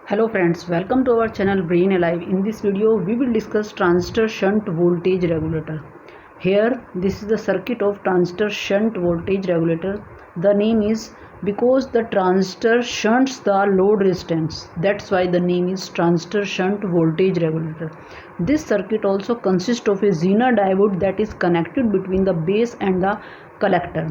Hello friends, welcome to our channel Brain Alive. In this video, we will discuss transistor shunt voltage regulator. Here, this is the circuit of transistor shunt voltage regulator. The name is because the transistor shunts the load resistance. That's why the name is transistor shunt voltage regulator. This circuit also consists of a Zener diode that is connected between the base and the collector.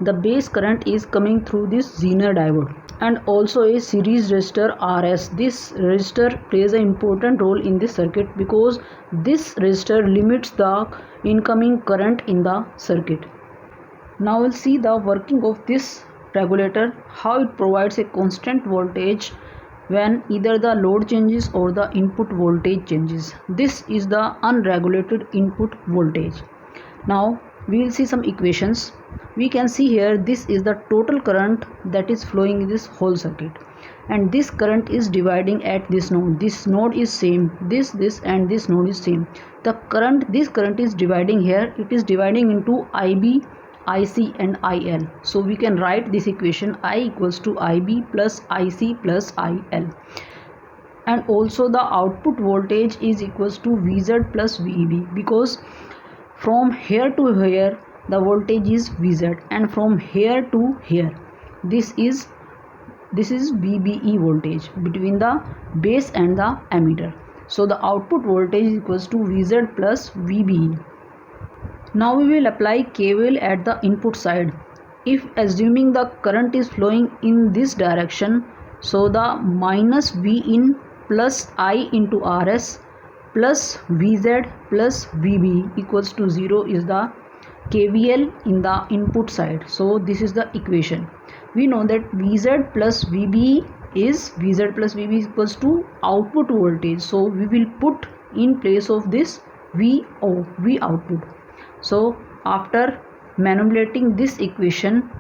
The base current is coming through this Zener diode and also a series resistor RS. This resistor plays an important role in this circuit because this resistor limits the incoming current in the circuit. Now we'll see the working of this regulator, how it provides a constant voltage when either the load changes or the input voltage changes. This is the unregulated input voltage. Now we will see some equations. We can see here this is the total current that is flowing in this whole circuit, and this current is dividing at this node. This node is same, this and this node is same. This current is dividing here. It is dividing into IB, IC and IL. So we can write this equation: I equals to IB plus IC plus IL. And also the output voltage is equals to VZ plus VEB, because from here to here the voltage is VZ, and from here to here this is VBE voltage between the base and the emitter. So the output voltage is equals to VZ plus VBE. Now we will apply KVL at the input side. If assuming the current is flowing in this direction, so the minus V in plus I into RS plus VZ plus VB equals to 0 is the KVL in the input side. So this is the equation. We know that VZ plus VB is equals to output voltage. So we will put in place of this V output. So after manipulating this equation,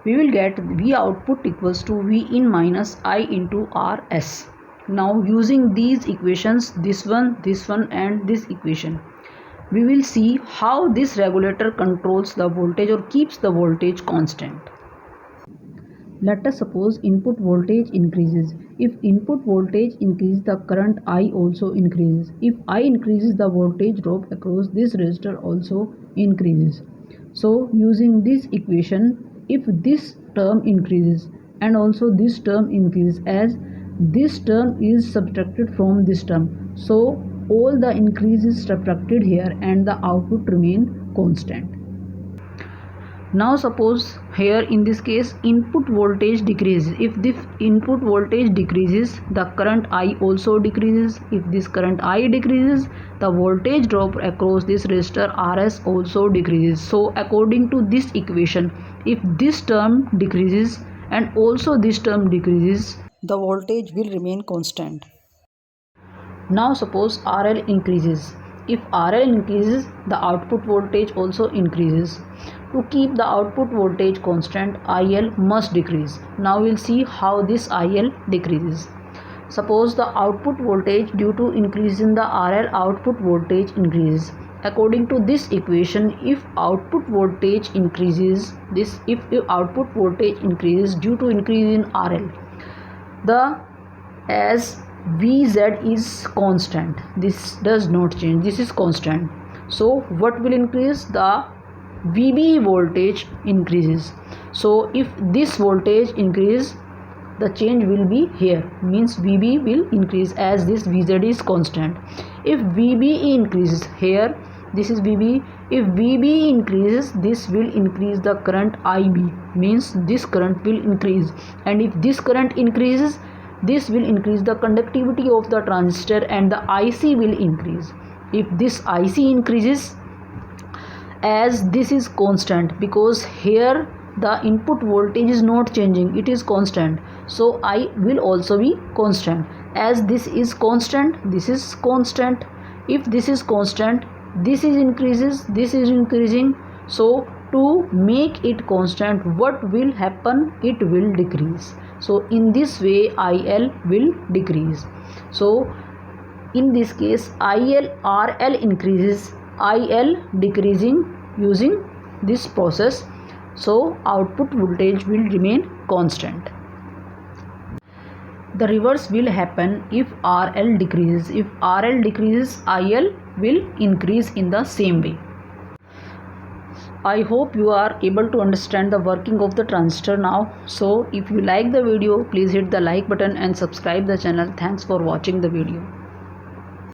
we will get V output equals to V in minus I into RS. Now using these equations, this one and this equation, we will see how this regulator controls the voltage or keeps the voltage constant. Let us suppose input voltage increases. If input voltage increases, the current I also increases. If I increases, the voltage drop across this resistor also increases. So using this equation, if this term increases and also this term increases, as this term is subtracted from this term, so all the increase is subtracted here and the output remain constant. Now suppose here in this case input voltage decreases. If this input voltage decreases, the current I also decreases. If this current I decreases, the voltage drop across this resistor RS also decreases. So according to this equation, if this term decreases and also this term decreases, the voltage will remain constant. Now suppose RL increases. If RL increases, the output voltage also increases. To keep the output voltage constant, IL must decrease. Now we'll see how this IL decreases. Suppose the output voltage due to increase in the RL, output voltage increases. According to this equation, if output voltage increases, if output voltage increases due to increase in RL, as VZ is constant, this does not change, this is constant. So what will increase? The VB voltage increases. So if this voltage increases, the change will be here, means VB will increase as this VZ is constant. If VB increases, here this is VB, if VB increases, this will increase the current IB, means this current will increase, and if this current increases, this will increase the conductivity of the transistor and the IC will increase. If this IC increases, as this is constant, because here the input voltage is not changing, it is constant, so I will also be constant. As this is constant, this is constant. If this is constant, this is increasing. So to make it constant, what will happen? It will decrease. So in this way IL will decrease. So in this case RL increases, IL decreasing using this process. So output voltage will remain constant. The reverse will happen if RL decreases. If RL decreases, IL will increase in the same way. I hope you are able to understand the working of the transistor now. So if you like the video, please hit the like button and subscribe the channel. Thanks for watching the video.